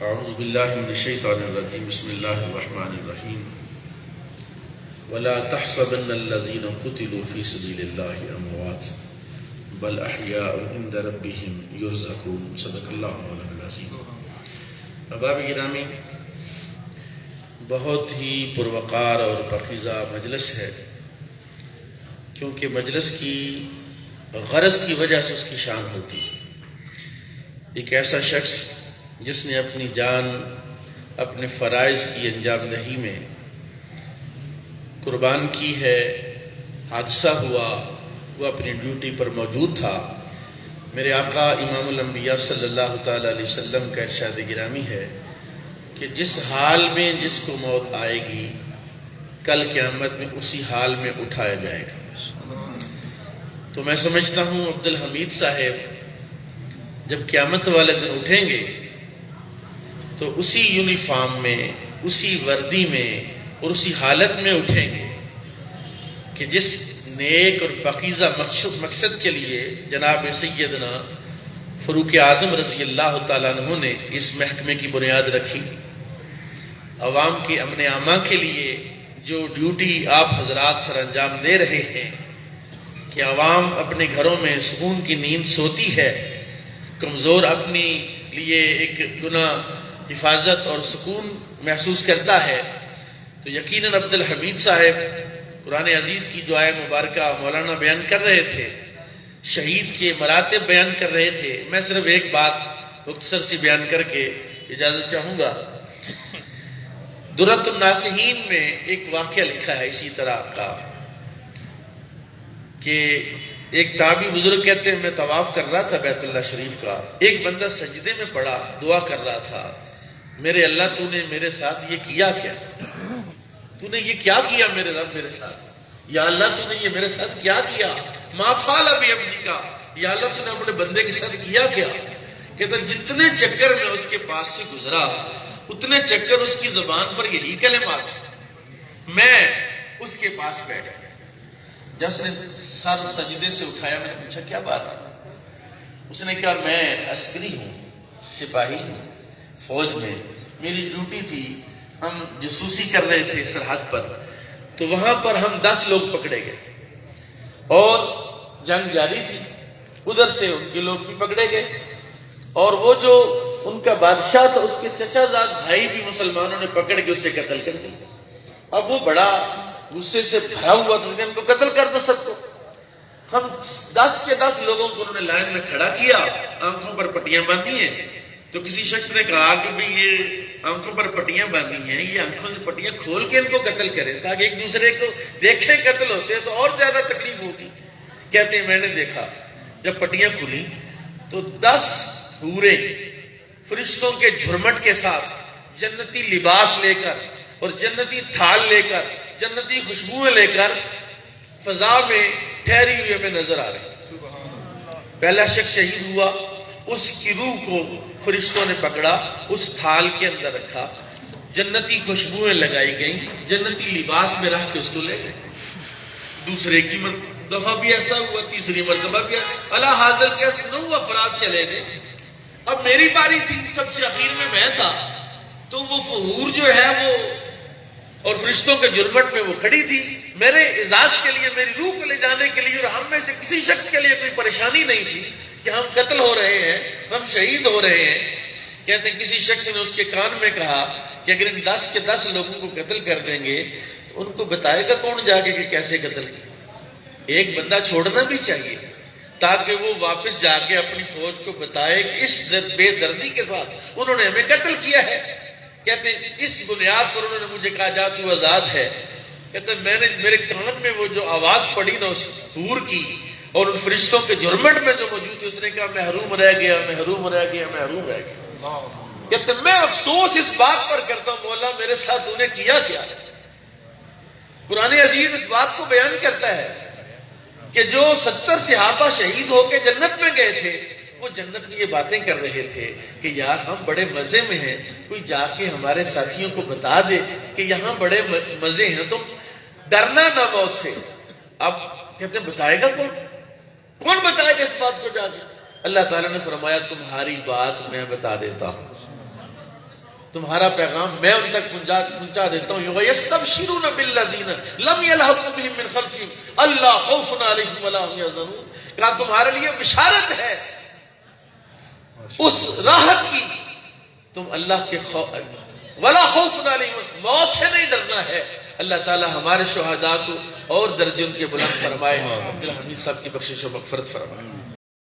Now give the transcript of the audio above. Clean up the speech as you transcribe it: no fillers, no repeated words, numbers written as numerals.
اعوذ باللہ من الشیطان الرجیم بسم اللہ الرحمن الرحیم ولا تحسبن الذین قتلوا فی سبیل اللہ اموات بل احیاء عند ربهم یرزقون صدق اللہ مولانا العظیم۔ احباب گرامی، بہت ہی پروقار اور پاکیزہ مجلس ہے، کیونکہ مجلس کی غرض کی وجہ سے اس کی شان ہوتی ہے۔ ایک ایسا شخص جس نے اپنی جان اپنے فرائض کی انجام دہی میں قربان کی ہے، حادثہ ہوا، وہ اپنی ڈیوٹی پر موجود تھا۔ میرے آقا امام الانبیاء صلی اللہ تعالیٰ علیہ وسلم کا ارشاد گرامی ہے کہ جس حال میں جس کو موت آئے گی کل قیامت میں اسی حال میں اٹھایا جائے گا۔ تو میں سمجھتا ہوں عبدالحمید صاحب جب قیامت والے دن اٹھیں گے تو اسی یونیفارم میں، اسی وردی میں اور اسی حالت میں اٹھیں گے کہ جس نیک اور پاکیزہ مقصد کے لیے جناب سیدنا فاروق اعظم رضی اللہ تعالیٰ عنہ نے اس محکمے کی بنیاد رکھی، عوام کی امن عامہ کے لیے جو ڈیوٹی آپ حضرات سر انجام دے رہے ہیں کہ عوام اپنے گھروں میں سکون کی نیند سوتی ہے، کمزور اپنی لیے ایک گناہ حفاظت اور سکون محسوس کرتا ہے، تو یقیناً عبدالحمید صاحب قرآن عزیز کی جو آیت مبارکہ مولانا بیان کر رہے تھے، شہید کے مراتب بیان کر رہے تھے۔ میں صرف ایک بات مختصر سی بیان کر کے اجازت چاہوں گا۔ درۃ الناصحین میں ایک واقعہ لکھا ہے اسی طرح کا کہ ایک تابعی بزرگ کہتے ہیں میں طواف کر رہا تھا بیت اللہ شریف کا، ایک بندہ سجدے میں پڑا دعا کر رہا تھا، میرے اللہ تو نے میرے ساتھ یہ کیا کیا؟ تو نے یہ کیا کیا میرے رب میرے ساتھ؟ یا اللہ تو نے یہ میرے ساتھ کیا کیا؟ ما فعل بعبدک، یا اللہ تو نے اپنے بندے کے ساتھ کیا کیا؟ کہتا جتنے چکر میں اس کے پاس سے گزرا اتنے چکر اس کی زبان پر یہی کلمات، میں اس کے پاس بیٹھ گیا۔ جس نے سر سجدے سے اٹھایا، میں نے پوچھا کیا بات ہے؟ اس نے کہا میں عسکری ہوں، سپاہی ہوں، فوج میں میری ڈیوٹی تھی، ہم جاسوسی کر رہے تھے سرحد پر، تو وہاں پر ہم 10 لوگ پکڑے گئے اور جنگ جاری تھی، ادھر سے ان کے لوگ بھی پکڑے گئے اور وہ جو ان کا بادشاہ تھا اس کے چچا زاد بھائی بھی مسلمانوں نے پکڑ کے اسے قتل کر دیا۔ اب وہ بڑا غصے سے بھرا ہوا تھا کہ ان کو قتل کر دو سب کو۔ ہم 10 کے 10 لوگوں کو انہوں نے لائن میں کھڑا کیا، آنکھوں پر پٹیاں باندھی ہیں، تو کسی شخص نے کہا کہ بھئی یہ آنکھوں پر پٹیاں باندھی ہیں، یہ آنکھوں سے پٹیاں کھول کے ان کو قتل کریں تاکہ ایک دوسرے کو دیکھیں قتل ہوتے تو اور زیادہ تکلیف ہوگی۔ کہتے ہیں میں نے دیکھا جب پٹیاں کھلی تو 10 حوریں فرشتوں کے جھرمٹ کے ساتھ جنتی لباس لے کر اور جنتی تھال لے کر جنتی خوشبوئیں لے کر فضا میں ٹھہری ہوئی ہمیں نظر آ رہی۔ پہلا شخص شہید ہوا، اس کی روح کو فرشتوں نے پکڑا، اس تھال کے اندر رکھا، جنتی خوشبوئیں لگائی گئیں، جنتی لباس میں رکھ کے اس کو لے گئے۔ دوسرے کی دفعہ بھی ایسا ہوا، تیسری مرتبہ بھی اللہ حاضر کیسے 9 افراد چلے گئے۔ اب میری باری تھی، سب سے اخیر میں تھا، تو وہ فہور جو ہے وہ اور فرشتوں کے جرمٹ میں وہ کھڑی تھی، میرے اعزاز کے لیے، میری روح کو لے جانے کے لیے، اور ہم میں سے کسی شخص کے لیے کوئی پریشانی نہیں تھی کہ ہم قتل ہو رہے ہیں، ہم شہید ہو رہے ہیں۔ کہتے ہیں کسی شخص نے اس کے کان میں کہا کہ اگر ان 10 کے 10 لوگوں کو قتل کر دیں گے تو ان کو بتائے گا کون جا کے کہ کیسے قتل کیا؟ ایک بندہ چھوڑنا بھی چاہیے تاکہ وہ واپس جا کے اپنی فوج کو بتائے کہ اس بے دردی کے ساتھ انہوں نے ہمیں قتل کیا ہے۔ کہتے ہیں اس بنیاد پر انہوں نے مجھے کہا جا تو آزاد ہے۔ کہتے ہیں میں نے میرے کان میں وہ جو آواز پڑی نا اس حور کی اور ان فرشتوں کے جرمٹ میں جو موجود تھے، اس نے کہا محروم رہ گیا، محروم رہ گیا، محروم رہ گیا۔ کہتے ہیں میں افسوس اس بات پر کرتا ہوں مولا میرے ساتھ تو نے کیا کیا؟ قرآن عزیز اس بات کو بیان کرتا ہے کہ جو 70 صحابہ شہید ہو کے جنت میں گئے تھے، وہ جنت میں یہ باتیں کر رہے تھے کہ یار ہم بڑے مزے میں ہیں، کوئی جا کے ہمارے ساتھیوں کو بتا دے کہ یہاں بڑے مزے ہیں، تم ڈرنا نہ موت سے۔ اب کہتے ہیں بتائے گا کون بتائے گا اس بات کو جا کے؟ اللہ تعالیٰ نے فرمایا تمہاری بات میں بتا دیتا ہوں۔ تمہارا پیغام میں ان تک پہنچا دیتا ہوں. وَيَسْتَبْشِرُونَ بِالَّذِينَ لَمْ يَلْحَقُوا بِهِم مِّن خَلْفِهِمْ أَلَّا خَوْفٌ عَلَيْهِمْ وَلَا هُمْ يَحْزَنُونَ. کہا تمہارے لیے بشارت ہے اس راحت کی، تم اللہ کے وَلَا خَوْفٌ عَلَيْهِمْ، موت سے نہیں ڈرنا ہے. اللہ تعالی ہمارے شہداء کو اور درجے ان کے بلند فرمائے. عبدالحمید صاحب کی بخشش و مغفرت فرمائے.